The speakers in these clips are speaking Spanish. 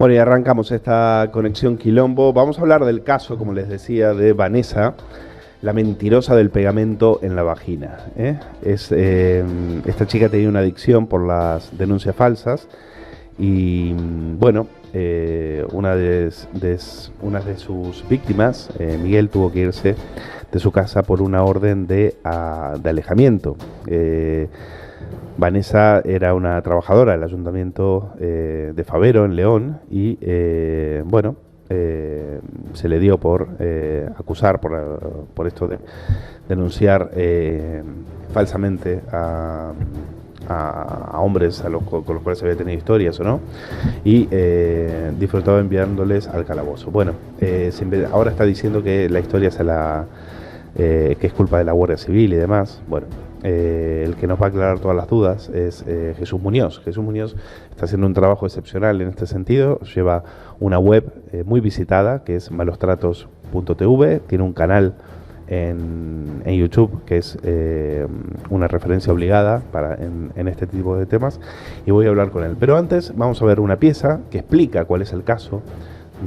Bueno, y arrancamos esta conexión Quilombo. Vamos a hablar del caso, como les decía, de Vanessa, la mentirosa del pegamento en la vagina. Esta chica tenía una adicción por las denuncias falsas y, bueno, una de sus víctimas, Miguel, tuvo que irse de su casa por una orden de alejamiento. Vanessa era una trabajadora del ayuntamiento de Fabero, en León, y bueno, se le dio por acusar por esto de denunciar falsamente a hombres con los cuales se había tenido historias o no, y disfrutaba enviándoles al calabozo. Bueno, ahora está diciendo que la historia que es culpa de la Guardia Civil y demás. Bueno, el que nos va a aclarar todas las dudas es Jesús Muñoz. Jesús Muñoz está haciendo un trabajo excepcional en este sentido. Lleva una web muy visitada que es malostratos.tv. Tiene un canal en YouTube que es una referencia obligada en este tipo de temas, y voy a hablar con él. Pero antes vamos a ver una pieza que explica cuál es el caso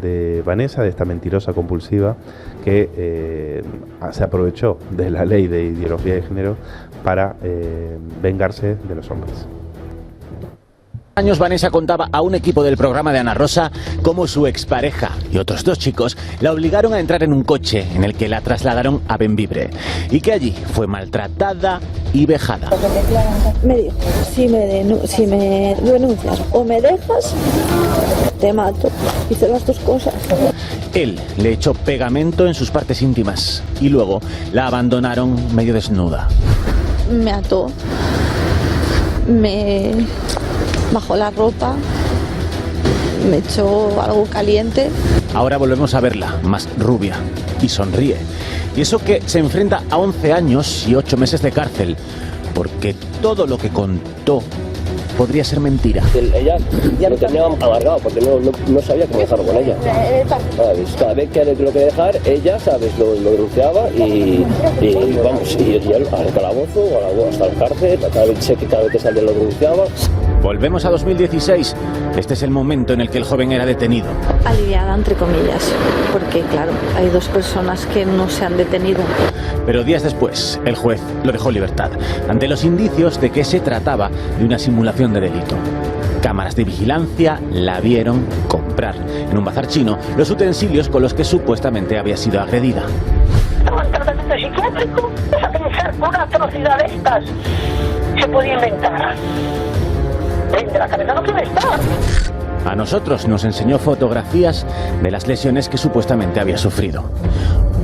de Vanessa, de esta mentirosa compulsiva que se aprovechó de la ley de ideología de género para vengarse de los hombres. Años Vanessa contaba a un equipo del programa de Ana Rosa cómo su expareja y otros dos chicos la obligaron a entrar en un coche en el que la trasladaron a Bembibre y que allí fue maltratada y vejada. Me dijo, si me denuncias o me dejas, te mato. Hice las dos cosas. Él le echó pegamento en sus partes íntimas y luego la abandonaron medio desnuda. Me ató, me bajó la ropa, me echó algo caliente. Ahora volvemos a verla, más rubia, y sonríe. Y eso que se enfrenta a 11 años y 8 meses de cárcel, porque todo lo que contó podría ser mentira. Ella lo tenía amargado porque no sabía cómo dejarlo con ella. ¿Sabes? Cada vez que lo que dejar, ella, ¿sabes? Lo denunciaba y vamos, y él al calabozo, hasta la cárcel, cada vez que salía lo denunciaba. Volvemos a 2016. Este es el momento en el que el joven era detenido. Aliviada, entre comillas, porque claro, hay dos personas que no se han detenido. Pero días después, el juez lo dejó en libertad, ante los indicios de que se trataba de una simulación de delito. Cámaras de vigilancia la vieron comprar en un bazar chino los utensilios con los que supuestamente había sido agredida. Estaba en tratamiento psiquiátrico. ¿Vas a pensar que una atrocidad de estas se podía inventar? De la cabeza no quiere estar. A nosotros nos enseñó fotografías de las lesiones que supuestamente había sufrido.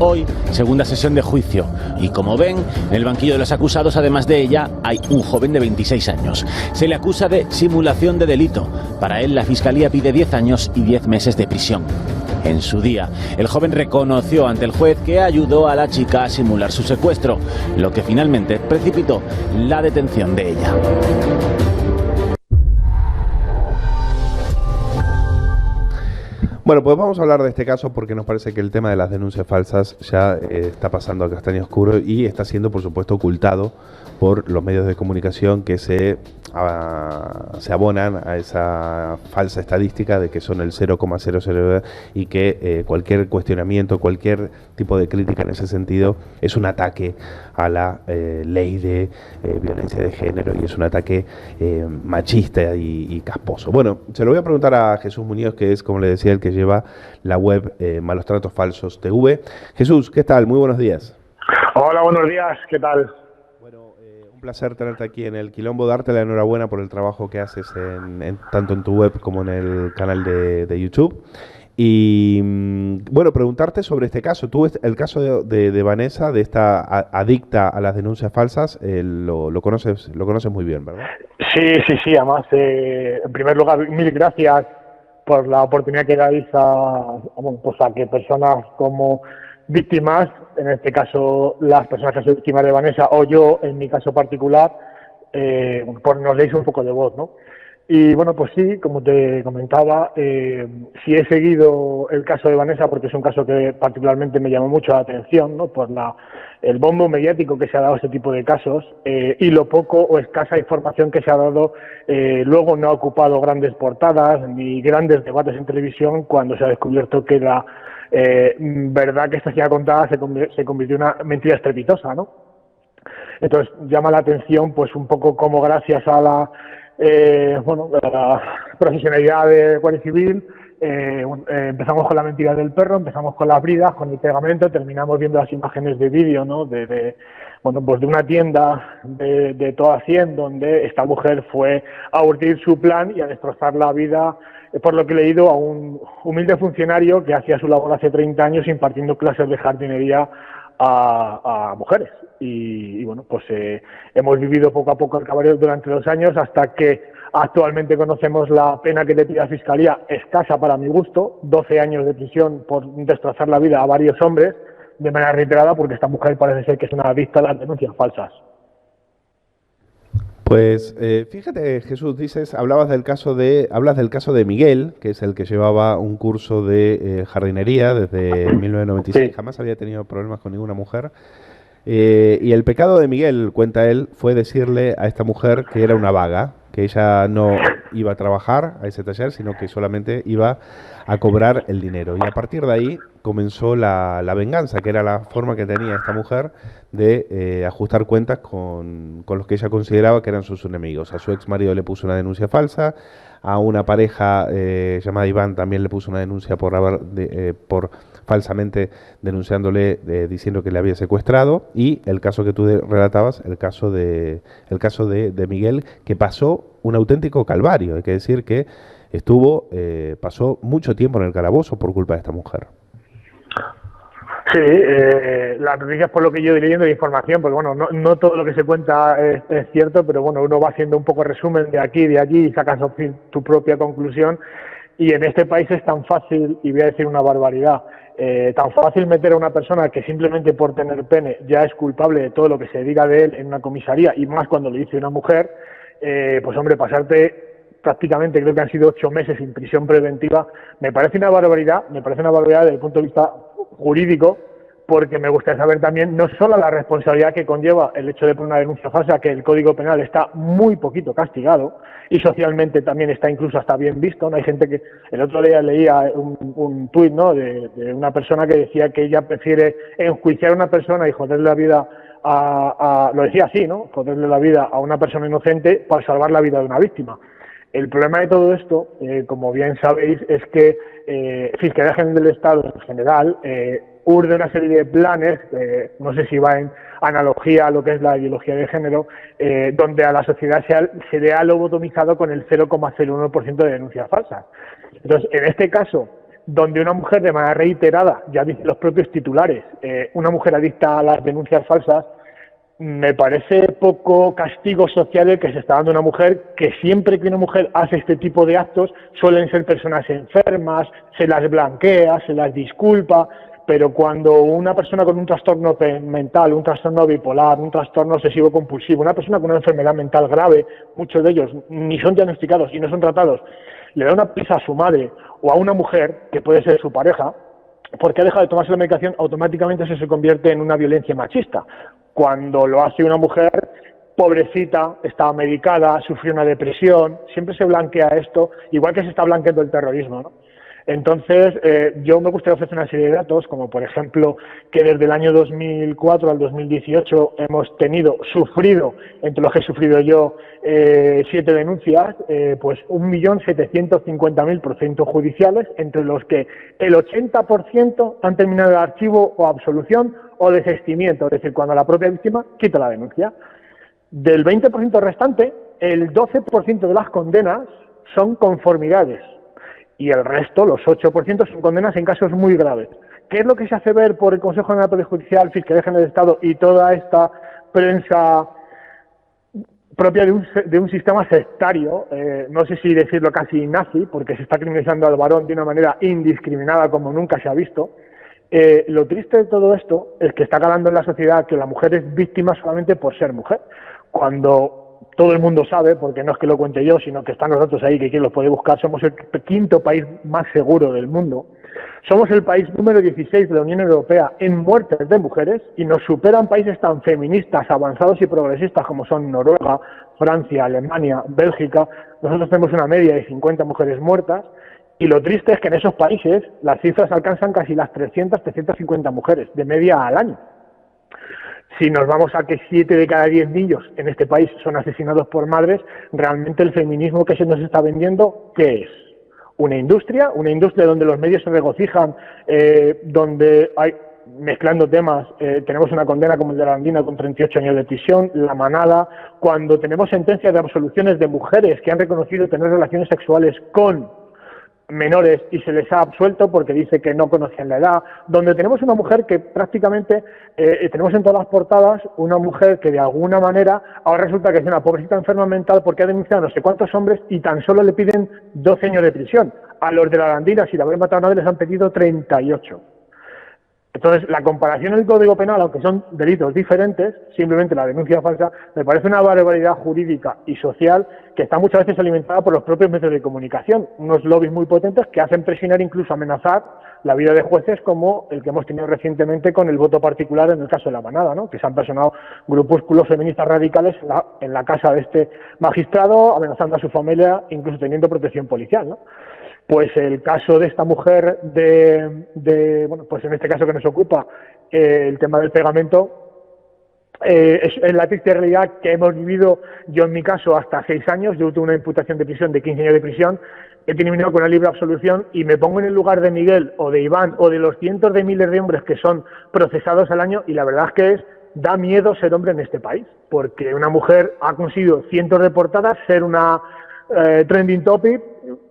Hoy, segunda sesión de juicio, y como ven, en el banquillo de los acusados, además de ella, hay un joven de 26 años. Se le acusa de simulación de delito. Para él, la Fiscalía pide 10 años y 10 meses de prisión. En su día, el joven reconoció ante el juez que ayudó a la chica a simular su secuestro, lo que finalmente precipitó la detención de ella. Bueno, pues vamos a hablar de este caso porque nos parece que el tema de las denuncias falsas ya está pasando a castaño oscuro y está siendo, por supuesto, ocultado por los medios de comunicación que se abonan a esa falsa estadística de que son el 0,00 y que cualquier cuestionamiento, cualquier tipo de crítica en ese sentido es un ataque a la ley de violencia de género y es un ataque machista y casposo. Bueno, se lo voy a preguntar a Jesús Muñoz, que es, como le decía, el que lleva la web Malos Tratos Falsos TV. Jesús, ¿qué tal? Muy buenos días. Hola, buenos días, ¿qué tal? Bueno, un placer tenerte aquí en el Quilombo, darte la enhorabuena por el trabajo que haces tanto en tu web como en el canal de YouTube. Y bueno, preguntarte sobre este caso. Tú, el caso de Vanessa, de esta adicta a las denuncias falsas, lo conoces muy bien, ¿verdad? Sí, además, en primer lugar, mil gracias por la oportunidad que dais a que personas como víctimas, en este caso las personas que son víctimas de Vanessa, o yo, en mi caso particular, pues nos deis un poco de voz, ¿no? Y bueno, pues sí, como te comentaba, sí he seguido el caso de Vanessa porque es un caso que particularmente me llamó mucho la atención, ¿no? Por el bombo mediático que se ha dado a este tipo de casos y lo poco o escasa información que se ha dado. Luego no ha ocupado grandes portadas ni grandes debates en televisión cuando se ha descubierto que la verdad que esta señora contada se convirtió en una mentira estrepitosa, ¿no? Entonces llama la atención pues un poco cómo gracias a la profesionalidad de Guardia Civil empezamos con la mentira del perro, empezamos con las bridas, con el pegamento, terminamos viendo las imágenes de vídeo, ¿no? De una tienda de toda 100 donde esta mujer fue a urdir su plan y a destrozar la vida, por lo que he leído, a un humilde funcionario que hacía su labor hace 30 años impartiendo clases de jardinería a mujeres. Y bueno, pues hemos vivido poco a poco el calvario durante 2 años hasta que actualmente conocemos la pena que le pide la Fiscalía, escasa para mi gusto, 12 años de prisión por destrozar la vida a varios hombres de manera reiterada, porque esta mujer parece ser que es una adicta a las denuncias falsas. Pues fíjate, Jesús, hablas del caso de Miguel, que es el que llevaba un curso de jardinería desde 1996, sí. Jamás había tenido problemas con ninguna mujer. Y el pecado de Miguel, cuenta él, fue decirle a esta mujer que era una vaga, que ella no iba a trabajar a ese taller, sino que solamente iba a cobrar el dinero. Y a partir de ahí comenzó la venganza, que era la forma que tenía esta mujer de ajustar cuentas con los que ella consideraba que eran sus enemigos. A su ex marido le puso una denuncia falsa, a una pareja llamada Iván también le puso una denuncia por falsamente denunciándole, diciendo que le había secuestrado, y el caso que tú relatabas, el caso de Miguel, que pasó un auténtico calvario. Hay que decir que pasó mucho tiempo en el calabozo por culpa de esta mujer. Sí, las noticias, por lo que yo he ido leyendo de información, porque bueno, no todo lo que se cuenta es cierto, pero bueno, uno va haciendo un poco resumen de aquí y de allí y sacas tu propia conclusión. Y en este país es tan fácil, y voy a decir una barbaridad, tan fácil meter a una persona que simplemente por tener pene ya es culpable de todo lo que se diga de él en una comisaría, y más cuando lo dice una mujer, pues hombre, pasarte prácticamente, creo que han sido 8 meses sin prisión preventiva, me parece una barbaridad desde el punto de vista jurídico, porque me gustaría saber también no solo la responsabilidad que conlleva el hecho de poner una denuncia falsa, que el Código Penal está muy poquito castigado y socialmente también está incluso hasta bien visto, ¿no? Hay gente que el otro día leía un tuit, ¿no? de una persona que decía que ella prefiere enjuiciar a una persona y joderle la vida lo decía así, ¿no? Joderle la vida a una persona inocente para salvar la vida de una víctima. El problema de todo esto, como bien sabéis, es que Fiscalía General del Estado en general urde una serie de planes, no sé si va en analogía a lo que es la ideología de género, donde a la sociedad se le ha lobotomizado con el 0,01% de denuncias falsas. Entonces, en este caso, donde una mujer de manera reiterada, ya dicen los propios titulares, una mujer adicta a las denuncias falsas, me parece poco castigo social el que se está dando a una mujer, que siempre que una mujer hace este tipo de actos suelen ser personas enfermas, se las blanquea, se las disculpa, pero cuando una persona con un trastorno mental, un trastorno bipolar, un trastorno obsesivo compulsivo, una persona con una enfermedad mental grave, muchos de ellos ni son diagnosticados y no son tratados, le da una pizza a su madre o a una mujer, que puede ser su pareja, porque ha dejado de tomarse la medicación, automáticamente eso se convierte en una violencia machista. Cuando lo hace una mujer, pobrecita, está medicada, sufrió una depresión, siempre se blanquea esto, igual que se está blanqueando el terrorismo, ¿no? Entonces, yo me gustaría ofrecer una serie de datos, como por ejemplo que desde el año 2004 al 2018 hemos sufrido, entre los que he sufrido yo, 7 denuncias, pues 1.750.000 procedimientos judiciales, entre los que el 80% han terminado el archivo o absolución o desistimiento, es decir, cuando la propia víctima quita la denuncia. Del 20% restante, el 12% de las condenas son conformidades y el resto, los 8%, son condenas en casos muy graves. ¿Qué es lo que se hace ver por el Consejo General del Poder Judicial, Fiscalía General del Estado y toda esta prensa propia de un sistema sectario, no sé si decirlo casi nazi, porque se está criminalizando al varón de una manera indiscriminada como nunca se ha visto? Lo triste de todo esto es que está calando en la sociedad que la mujer es víctima solamente por ser mujer, cuando todo el mundo sabe, porque no es que lo cuente yo, sino que están los datos ahí, que quien los puede buscar, somos el quinto país más seguro del mundo. Somos el país número 16 de la Unión Europea en muertes de mujeres y nos superan países tan feministas, avanzados y progresistas como son Noruega, Francia, Alemania, Bélgica. Nosotros tenemos una media de 50 mujeres muertas y lo triste es que en esos países las cifras alcanzan casi las 300, 350 mujeres de media al año. Si nos vamos a que 7 de cada 10 niños en este país son asesinados por madres, realmente el feminismo que se nos está vendiendo, ¿qué es? Una industria donde los medios se regocijan, donde hay, mezclando temas, tenemos una condena como el de la Arandina con 38 años de prisión, la Manada, cuando tenemos sentencias de absoluciones de mujeres que han reconocido tener relaciones sexuales con menores y se les ha absuelto porque dice que no conocían la edad, donde tenemos una mujer que prácticamente tenemos en todas las portadas una mujer que de alguna manera ahora resulta que es una pobrecita enferma mental porque ha denunciado no sé cuántos hombres y tan solo le piden 12 años de prisión. A los de la Arandina, si la habían matado a nadie, les han pedido 38. Entonces, la comparación en el Código Penal, aunque son delitos diferentes, simplemente la denuncia falsa, me parece una barbaridad jurídica y social que está muchas veces alimentada por los propios medios de comunicación, unos lobbies muy potentes que hacen presionar, incluso amenazar la vida de jueces como el que hemos tenido recientemente con el voto particular en el caso de la Manada, ¿no? Que se han personado grupúsculos feministas radicales en la casa de este magistrado, amenazando a su familia, incluso teniendo protección policial, ¿no? Pues el caso de esta mujer bueno, pues en este caso que nos ocupa, el tema del pegamento, es la triste realidad que hemos vivido. Yo en mi caso hasta 6 años, yo tuve una imputación de prisión de 15 años de prisión, he terminado con una libre absolución y me pongo en el lugar de Miguel o de Iván o de los cientos de miles de hombres que son procesados al año y la verdad es que da miedo ser hombre en este país, porque una mujer ha conseguido cientos de portadas, ser una trending topic,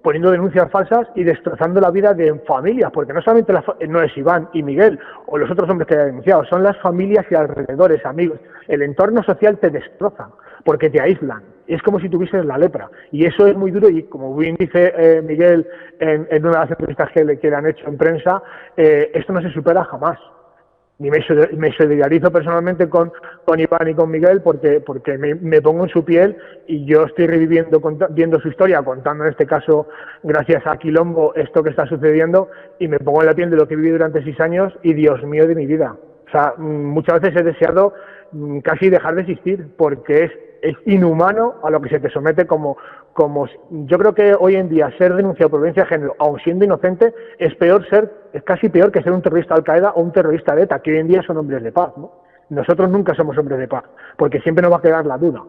poniendo denuncias falsas y destrozando la vida de familias, porque no solamente no es Iván y Miguel o los otros hombres que hayan denunciado, son las familias y alrededores, amigos. El entorno social te destroza porque te aíslan. Es como si tuvieses la lepra y eso es muy duro y como bien dice Miguel en una de las entrevistas que le han hecho en prensa, esto no se supera jamás. Ni me solidarizo personalmente con Iván y con Miguel porque me pongo en su piel y yo estoy reviviendo, viendo su historia, contando en este caso, gracias a Quilombo, esto que está sucediendo y me pongo en la piel de lo que he vivido durante 6 años y Dios mío de mi vida. O sea, muchas veces he deseado casi dejar de existir porque es inhumano a lo que se te somete como yo creo que hoy en día ser denunciado por violencia de género, aun siendo inocente, es casi peor que ser un terrorista de Al-Qaeda o un terrorista de ETA, que hoy en día son hombres de paz, ¿no? Nosotros nunca somos hombres de paz, porque siempre nos va a quedar la duda.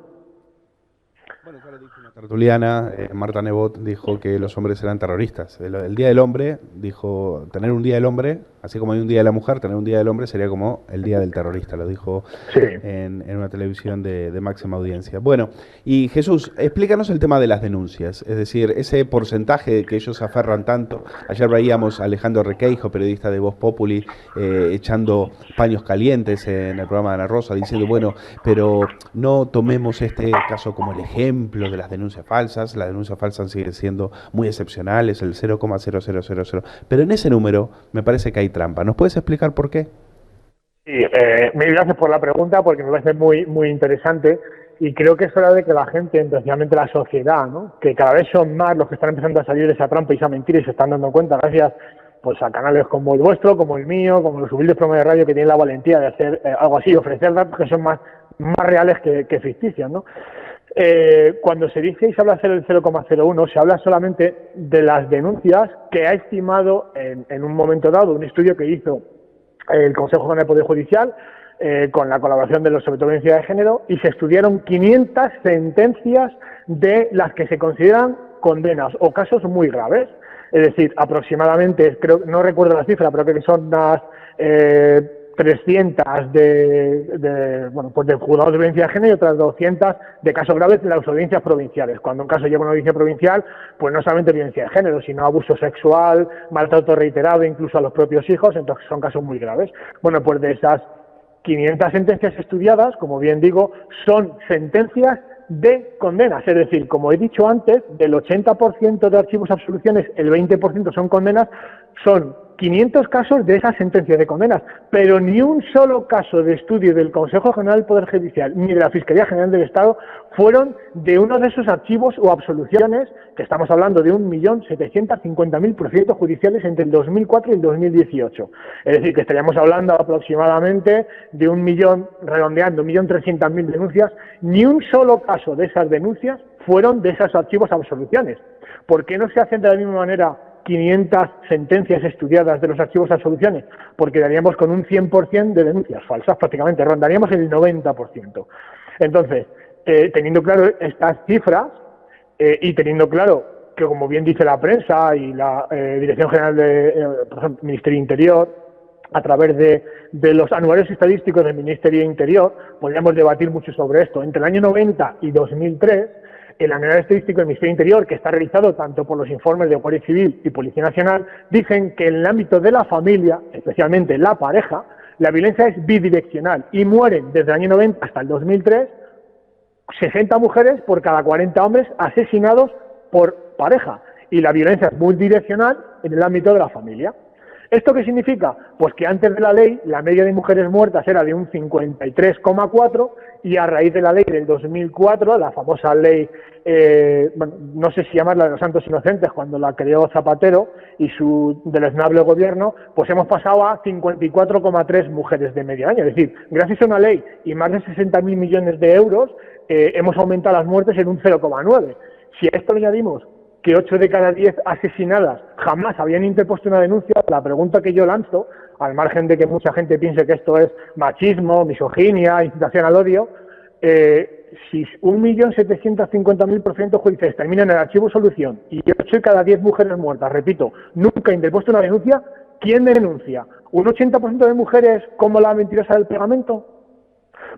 Bueno, ya lo dijo una tertuliana, Marta Nebot dijo que los hombres eran terroristas. El Día del Hombre, dijo, tener un Día del Hombre, así como hay un Día de la Mujer, tener un Día del Hombre sería como el Día del Terrorista, lo dijo sí. en una televisión de máxima audiencia. Bueno, y Jesús, explícanos el tema de las denuncias, es decir, ese porcentaje que ellos aferran tanto. Ayer veíamos a Alejandro Requeijo, periodista de Voz Populi, echando paños calientes en el programa de Ana Rosa, diciendo, bueno, pero no tomemos este caso como el ejemplo de las denuncias falsas. Las denuncias falsas siguen siendo muy excepcionales, el 0,0000, pero en ese número me parece que hay trampa. ¿Nos puedes explicar por qué? Sí, mil gracias por la pregunta porque me parece muy, muy interesante y creo que es hora de que la gente, especialmente la sociedad, ¿no? Que cada vez son más los que están empezando a salir de esa trampa y esa mentira y se están dando cuenta gracias pues a canales como el vuestro, como el mío, como los humildes programas de radio que tienen la valentía de hacer algo así, ofrecer datos que son más reales que ficticios, ¿no? Cuando se dice y se habla de el 0,01, se habla solamente de las denuncias que ha estimado en un momento dado un estudio que hizo el Consejo General del Poder Judicial con la colaboración de los Observatorios de Violencia de Género y se estudiaron 500 sentencias de las que se consideran condenas o casos muy graves. Es decir, aproximadamente, no recuerdo la cifra, pero creo que son unas 300 de juzgados de violencia de género y otras 200 de casos graves de las audiencias provinciales. Cuando un caso lleva una audiencia provincial, pues no solamente violencia de género, sino abuso sexual, maltrato reiterado, incluso a los propios hijos, entonces son casos muy graves. Bueno, pues de esas 500 sentencias estudiadas, como bien digo, son sentencias de condenas, es decir, como he dicho antes, del 80% de archivos absoluciones, el 20% son condenas, son 500 casos de esas sentencias de condenas, pero ni un solo caso de estudio del Consejo General del Poder Judicial ni de la Fiscalía General del Estado fueron de uno de esos archivos o absoluciones, que estamos hablando de 1.750.000 procedimientos judiciales entre el 2004 y el 2018. Es decir, que estaríamos hablando aproximadamente de 1 millón, redondeando, 1.300.000 denuncias. Ni un solo caso de esas denuncias fueron de esos archivos o absoluciones. ¿Por qué no se hacen de la misma manera 500 sentencias estudiadas de los archivos a soluciones? Porque daríamos con un 100% de denuncias falsas, prácticamente, rondaríamos el 90%. Entonces, teniendo claro estas cifras y teniendo claro que, como bien dice la prensa y la Dirección General por ejemplo, Ministerio de Interior, a través de los anuarios estadísticos del Ministerio de Interior, podríamos debatir mucho sobre esto. Entre el año 90 y 2003, el anuario estadístico del Ministerio de Interior, que está realizado tanto por los informes de Guardia Civil y Policía Nacional, dicen que en el ámbito de la familia, especialmente la pareja, la violencia es bidireccional y mueren desde el año 90 hasta el 2003 60 mujeres por cada 40 hombres asesinados por pareja, y la violencia es multidireccional en el ámbito de la familia. ¿Esto qué significa? Pues que antes de la ley la media de mujeres muertas era de un 53,4 y a raíz de la ley del 2004, la famosa ley, no sé si llamarla de los santos inocentes, cuando la creó Zapatero y su deleznable gobierno, pues hemos pasado a 54,3 mujeres de medio año. Es decir, gracias a una ley y más de 60.000 millones de euros, hemos aumentado las muertes en un 0,9. Si a esto le añadimos que 8 de cada 10 asesinadas jamás habían interpuesto una denuncia, la pregunta que yo lanzo, al margen de que mucha gente piense que esto es machismo, misoginia, incitación al odio, si 1.750.000 procedimientos judiciales terminan en el archivo solución y 8 de cada 10 mujeres muertas, repito, nunca ha interpuesto una denuncia, ¿quién denuncia? ¿Un 80% de mujeres como la mentirosa del pegamento?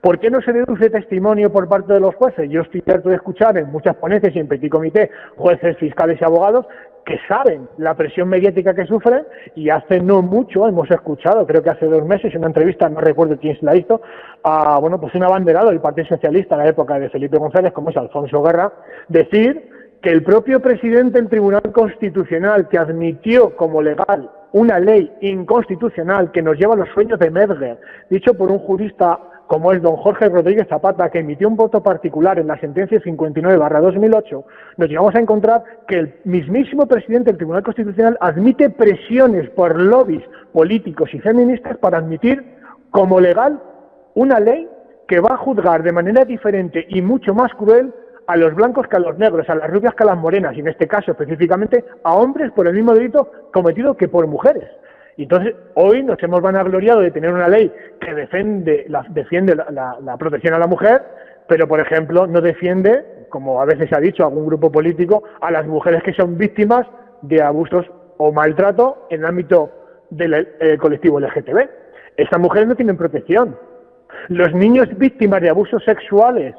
¿Por qué no se deduce testimonio por parte de los jueces? Yo estoy harto de escuchar en muchas ponencias y en petit comité jueces, fiscales y abogados que saben la presión mediática que sufren, y hace no mucho hemos escuchado, creo que hace 2 meses, en una entrevista, no recuerdo quién se la hizo, a pues un abanderado del Partido Socialista en la época de Felipe González, como es Alfonso Guerra, decir que el propio presidente del Tribunal Constitucional, que admitió como legal una ley inconstitucional que nos lleva a los sueños de Medger, dicho por un jurista como es don Jorge Rodríguez Zapata, que emitió un voto particular en la sentencia 59/2008, nos llegamos a encontrar que el mismísimo presidente del Tribunal Constitucional admite presiones por lobbies políticos y feministas para admitir como legal una ley que va a juzgar de manera diferente y mucho más cruel a los blancos que a los negros, a las rubias que a las morenas, y en este caso específicamente a hombres por el mismo delito cometido que por mujeres. Y entonces, hoy nos hemos vanagloriado de tener una ley que defiende la protección a la mujer, pero, por ejemplo, no defiende, como a veces se ha dicho algún grupo político, a las mujeres que son víctimas de abusos o maltrato en el ámbito del colectivo LGTB. Esas mujeres no tienen protección. Los niños víctimas de abusos sexuales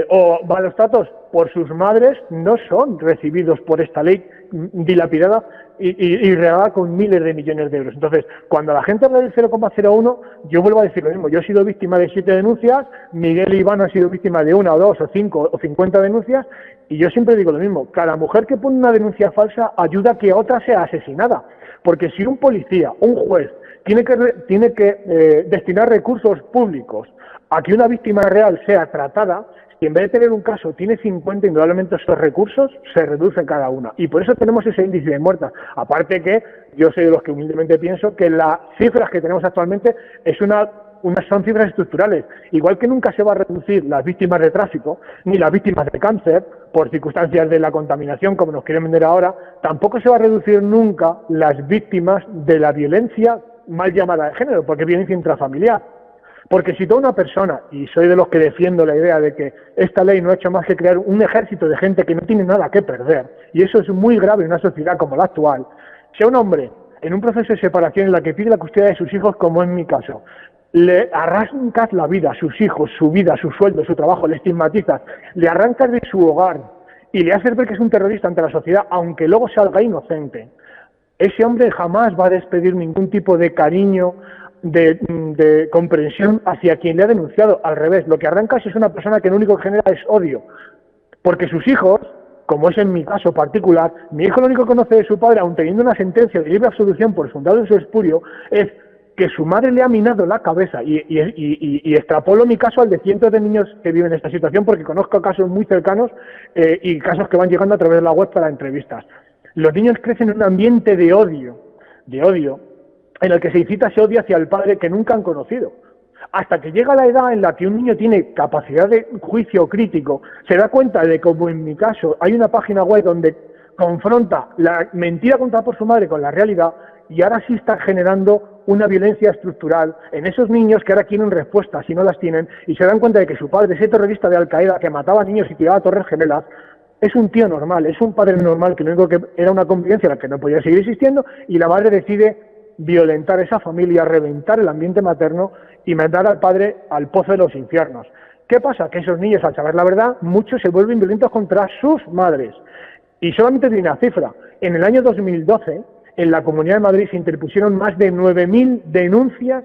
o malos tratos por sus madres no son recibidos por esta ley dilapidada y regada con miles de millones de euros. Entonces, cuando la gente habla del 0,01, yo vuelvo a decir lo mismo. Yo he sido víctima de 7 denuncias, Miguel y Iván han sido víctimas de 1 o 2 o 5 o 50 denuncias, y yo siempre digo lo mismo. Cada mujer que pone una denuncia falsa ayuda a que otra sea asesinada. Porque si un policía, un juez, tiene que destinar recursos públicos a que una víctima real sea tratada, si en vez de tener un caso tiene 50, indudablemente esos recursos se reducen cada una. Y por eso tenemos ese índice de muertas. Aparte que yo soy de los que humildemente pienso que las cifras que tenemos actualmente son cifras estructurales. Igual que nunca se va a reducir las víctimas de tráfico, ni las víctimas de cáncer, por circunstancias de la contaminación, como nos quieren vender ahora, tampoco se va a reducir nunca las víctimas de la violencia mal llamada de género, porque es violencia intrafamiliar. Porque si toda una persona, y soy de los que defiendo la idea de que esta ley no ha hecho más que crear un ejército de gente que no tiene nada que perder, y eso es muy grave en una sociedad como la actual, sea un hombre en un proceso de separación en la que pide la custodia de sus hijos, como en mi caso, le arrancas la vida a sus hijos, su vida, su sueldo, su trabajo, le estigmatizas, le arrancas de su hogar y le haces ver que es un terrorista ante la sociedad, aunque luego salga inocente, ese hombre jamás va a despedir ningún tipo de cariño, de comprensión hacia quien le ha denunciado. Al revés, lo que arrancas es una persona que lo único que genera es odio, porque sus hijos como es en mi caso particular, mi hijo lo único que conoce de su padre, aun teniendo una sentencia de libre absolución por fundado en su espurio, es que su madre le ha minado la cabeza, y extrapolo mi caso al de cientos de niños que viven esta situación, porque conozco casos muy cercanos y casos que van llegando a través de la web para entrevistas. Los niños crecen en un ambiente de odio, en el que se incita ese odio hacia el padre que nunca han conocido. Hasta que llega la edad en la que un niño tiene capacidad de juicio crítico, se da cuenta de, como en mi caso, hay una página web donde confronta la mentira contada por su madre con la realidad, y ahora sí está generando una violencia estructural en esos niños que ahora quieren respuestas y no las tienen, y se dan cuenta de que su padre, ese terrorista de Al-Qaeda que mataba niños y tiraba torres gemelas, es un tío normal, es un padre normal, que lo único que era una convivencia en la que no podía seguir existiendo, y la madre decide violentar esa familia, reventar el ambiente materno y mandar al padre al pozo de los infiernos. ¿Qué pasa? Que esos niños, al saber la verdad, muchos se vuelven violentos contra sus madres. Y solamente tiene una cifra. En el año 2012, en la Comunidad de Madrid se interpusieron más de 9.000 denuncias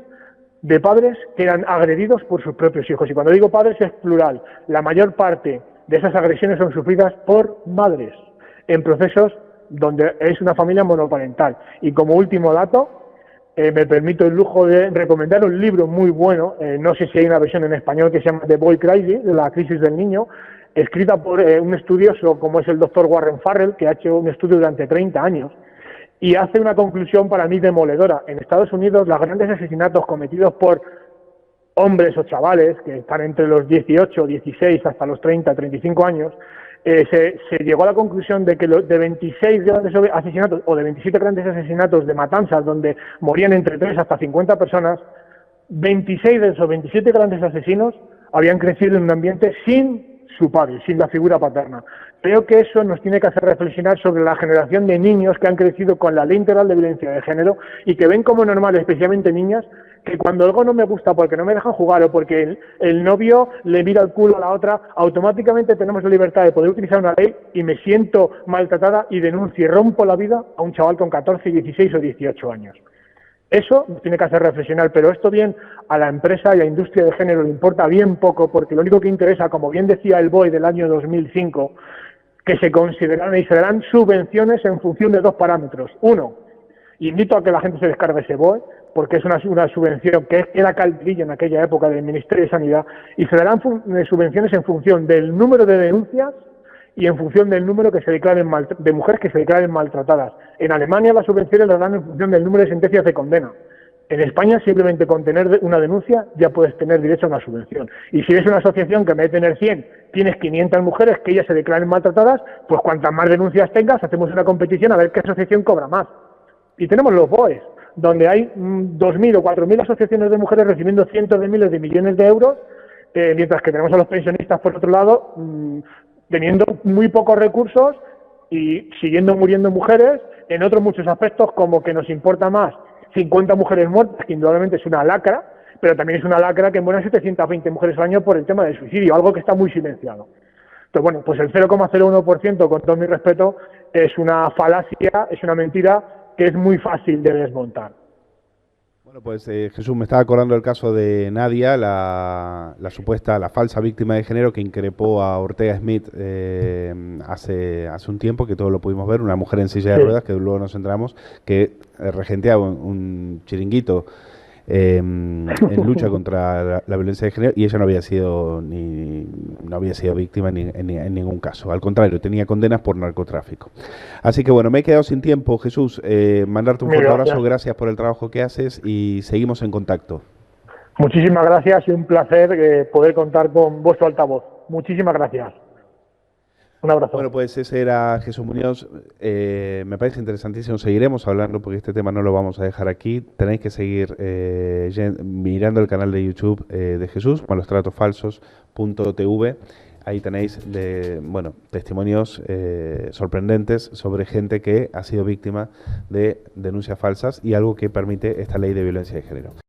de padres que eran agredidos por sus propios hijos. Y cuando digo padres es plural. La mayor parte de esas agresiones son sufridas por madres en procesos donde es una familia monoparental. Y como último dato, me permito el lujo de recomendar un libro muy bueno, no sé si hay una versión en español, que se llama The Boy Crisis, de la crisis del niño, escrita por un estudioso como es el doctor Warren Farrell, que ha hecho un estudio durante 30 años, y hace una conclusión para mí demoledora. En Estados Unidos, los grandes asesinatos cometidos por hombres o chavales que están entre los 18, 16 hasta los 30, 35 años, se llegó a la conclusión de que de 26 grandes asesinatos o de 27 grandes asesinatos de matanzas donde morían entre 3 hasta 50 personas, 26 de esos 27 grandes asesinos habían crecido en un ambiente sin su padre, sin la figura paterna. Creo que eso nos tiene que hacer reflexionar sobre la generación de niños que han crecido con la ley integral de violencia de género y que ven como normal, especialmente niñas, que cuando algo no me gusta porque no me dejan jugar o porque el novio le mira el culo a la otra, automáticamente tenemos la libertad de poder utilizar una ley y me siento maltratada y denuncio y rompo la vida a un chaval con 14, 16 o 18 años. Eso nos tiene que hacer reflexionar, pero esto bien a la empresa y a la industria de género le importa bien poco, porque lo único que interesa, como bien decía el BOE del año 2005, que se considerarán y se darán subvenciones en función de dos parámetros. Uno, invito a que la gente se descargue ese BOE, porque es una subvención que era caldrillo en aquella época del Ministerio de Sanidad, y se darán subvenciones en función del número de denuncias y en función del número que se declaren de mujeres que se declaren maltratadas. En Alemania las subvenciones las dan en función del número de sentencias de condena. En España simplemente con tener una denuncia ya puedes tener derecho a una subvención. Y si eres una asociación que en vez de tener 100 tienes 500 mujeres que ellas se declaren maltratadas, pues cuantas más denuncias tengas, hacemos una competición a ver qué asociación cobra más. Y tenemos los BOEs, donde hay 2.000 o 4.000 asociaciones de mujeres recibiendo cientos de miles de millones de euros, mientras que tenemos a los pensionistas, por otro lado, teniendo muy pocos recursos y siguiendo muriendo mujeres en otros muchos aspectos, como que nos importa más 50 mujeres muertas, que indudablemente es una lacra, pero también es una lacra que mueran 720 mujeres al año por el tema del suicidio, algo que está muy silenciado. Entonces, bueno, pues el 0,01%, con todo mi respeto, es una falacia, es una mentira que es muy fácil de desmontar. Bueno, pues Jesús, me estaba acordando el caso de Nadia, la falsa víctima de género que increpó a Ortega Smith hace un tiempo, que todos lo pudimos ver, una mujer en silla de ruedas, que luego nos enteramos, que regenteaba un chiringuito en lucha contra la violencia de género, y ella no había sido víctima en ningún caso. Al contrario, tenía condenas por narcotráfico. Así que bueno, me he quedado sin tiempo, Jesús. Mandarte un fuerte abrazo, gracias por el trabajo que haces y seguimos en contacto. Muchísimas gracias y un placer poder contar con vuestro altavoz. Muchísimas gracias. Un abrazo. Bueno, pues ese era Jesús Muñoz. Me parece interesantísimo. Seguiremos hablando porque este tema no lo vamos a dejar aquí. Tenéis que seguir mirando el canal de YouTube de Jesús, malostratosfalsos.tv. Ahí tenéis testimonios sorprendentes sobre gente que ha sido víctima de denuncias falsas y algo que permite esta ley de violencia de género.